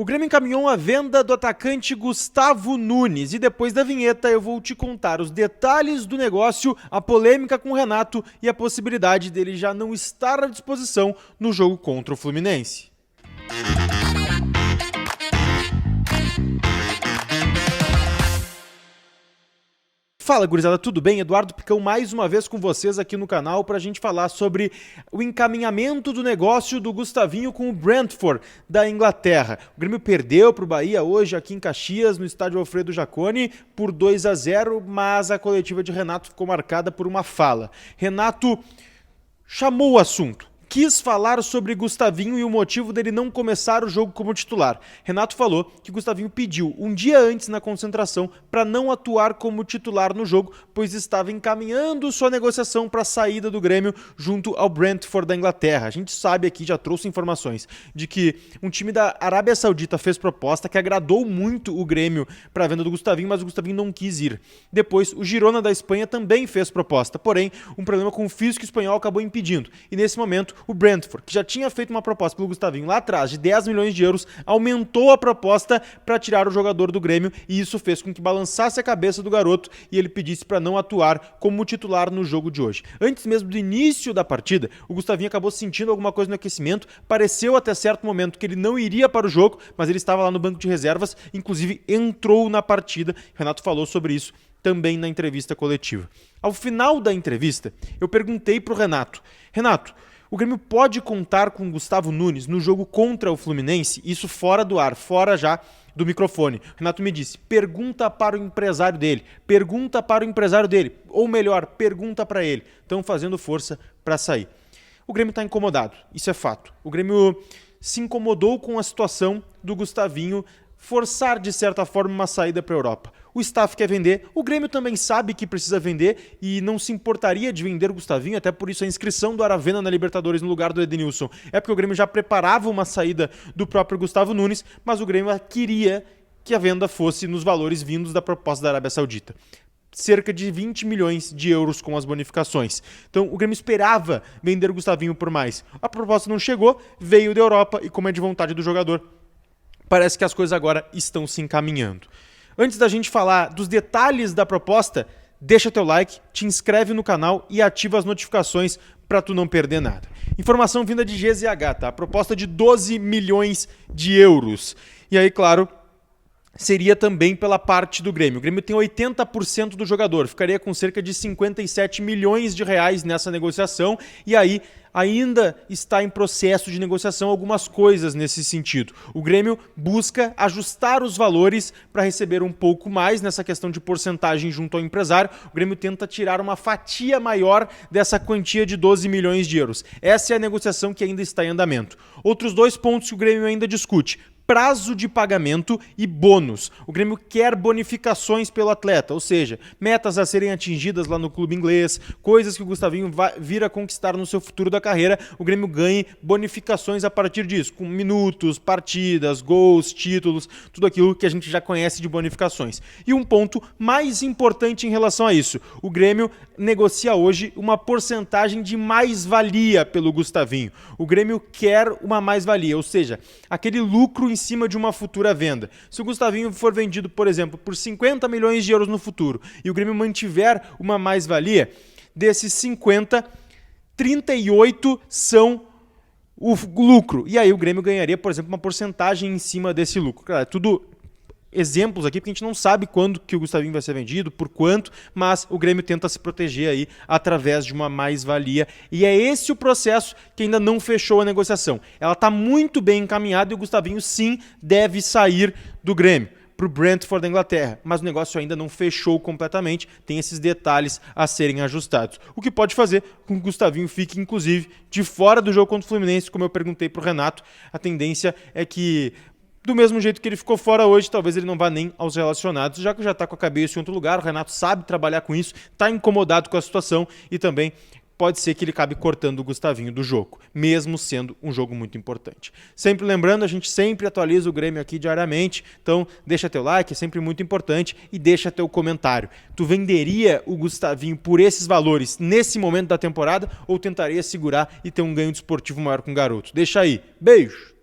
O Grêmio encaminhou a venda do atacante Gustavo Nunes e depois da vinheta eu vou te contar os detalhes do negócio, a polêmica com o Renato e a possibilidade dele já não estar à disposição no jogo contra o Fluminense. Fala, gurizada, tudo bem? Eduardo Picão mais uma vez com vocês aqui no canal para a gente falar sobre o encaminhamento do negócio do Gustavinho com o Brentford da Inglaterra. O Grêmio perdeu para o Bahia hoje aqui em Caxias, no estádio Alfredo Jaconi, por 2-0, mas a coletiva de Renato ficou marcada por uma fala. Renato chamou o assunto. Quis falar sobre Gustavinho e o motivo dele não começar o jogo como titular. Renato falou que Gustavinho pediu um dia antes na concentração para não atuar como titular no jogo, pois estava encaminhando sua negociação para a saída do Grêmio junto ao Brentford da Inglaterra. A gente sabe aqui, já trouxe informações, de que um time da Arábia Saudita fez proposta que agradou muito o Grêmio para a venda do Gustavinho, mas o Gustavinho não quis ir. Depois, o Girona da Espanha também fez proposta, porém, um problema com o físico espanhol acabou impedindo. E nesse momento, o Brentford, que já tinha feito uma proposta pelo Gustavinho lá atrás de 10 milhões de euros, aumentou a proposta para tirar o jogador do Grêmio e isso fez com que balançasse a cabeça do garoto e ele pedisse para não atuar como titular no jogo de hoje. Antes mesmo do início da partida, o Gustavinho acabou sentindo alguma coisa no aquecimento, pareceu até certo momento que ele não iria para o jogo, mas ele estava lá no banco de reservas, inclusive entrou na partida. Renato falou sobre isso também na entrevista coletiva. Ao final da entrevista, eu perguntei para o Renato, o Grêmio pode contar com o Gustavo Nunes no jogo contra o Fluminense? Isso fora do ar, fora já do microfone. O Renato me disse, pergunta para o empresário dele, ou melhor, pergunta para ele. Estão fazendo força para sair. O Grêmio está incomodado, isso é fato. O Grêmio se incomodou com a situação do Gustavinho forçar, de certa forma, uma saída para a Europa. O staff quer vender, o Grêmio também sabe que precisa vender e não se importaria de vender o Gustavinho, até por isso a inscrição do Aravena na Libertadores no lugar do Edenilson é porque o Grêmio já preparava uma saída do próprio Gustavo Nunes, mas o Grêmio queria que a venda fosse nos valores vindos da proposta da Arábia Saudita. Cerca de 20 milhões de euros com as bonificações. Então o Grêmio esperava vender o Gustavinho por mais. A proposta não chegou, veio da Europa e como é de vontade do jogador, parece que as coisas agora estão se encaminhando. Antes da gente falar dos detalhes da proposta, deixa teu like, te inscreve no canal e ativa as notificações para tu não perder nada. Informação vinda de GZH, tá? A proposta de 12 milhões de euros. E aí, claro, seria também pela parte do Grêmio. O Grêmio tem 80% do jogador, ficaria com cerca de 57 milhões de reais nessa negociação e aí ainda está em processo de negociação algumas coisas nesse sentido. O Grêmio busca ajustar os valores para receber um pouco mais nessa questão de porcentagem junto ao empresário. O Grêmio tenta tirar uma fatia maior dessa quantia de 12 milhões de euros. Essa é a negociação que ainda está em andamento. Outros dois pontos que o Grêmio ainda discute: prazo de pagamento e bônus. O Grêmio quer bonificações pelo atleta, ou seja, metas a serem atingidas lá no clube inglês, coisas que o Gustavinho vai vir a conquistar no seu futuro da carreira, o Grêmio ganhe bonificações a partir disso, com minutos, partidas, gols, títulos, tudo aquilo que a gente já conhece de bonificações. E um ponto mais importante em relação a isso, o Grêmio negocia hoje uma porcentagem de mais-valia pelo Gustavinho. O Grêmio quer uma mais-valia, ou seja, aquele lucro em cima de uma futura venda. Se o Gustavinho for vendido, por exemplo, por 50 milhões de euros no futuro e o Grêmio mantiver uma mais-valia, desses 50, 38 são o lucro. E aí o Grêmio ganharia, por exemplo, uma porcentagem em cima desse lucro. Claro, é tudo exemplos aqui, porque a gente não sabe quando que o Gustavinho vai ser vendido, por quanto, mas o Grêmio tenta se proteger aí através de uma mais-valia. E é esse o processo que ainda não fechou a negociação. Ela está muito bem encaminhada e o Gustavinho sim deve sair do Grêmio para o Brentford da Inglaterra, mas o negócio ainda não fechou completamente, tem esses detalhes a serem ajustados. O que pode fazer com que o Gustavinho fique, inclusive, de fora do jogo contra o Fluminense, como eu perguntei para o Renato, a tendência é que do mesmo jeito que ele ficou fora hoje, talvez ele não vá nem aos relacionados, já que já está com a cabeça em outro lugar, o Renato sabe trabalhar com isso, está incomodado com a situação e também pode ser que ele acabe cortando o Gustavinho do jogo, mesmo sendo um jogo muito importante. Sempre lembrando, a gente sempre atualiza o Grêmio aqui diariamente, então deixa teu like, é sempre muito importante, e deixa teu comentário. Tu venderia o Gustavinho por esses valores nesse momento da temporada ou tentaria segurar e ter um ganho desportivo maior com o garoto? Deixa aí. Beijo!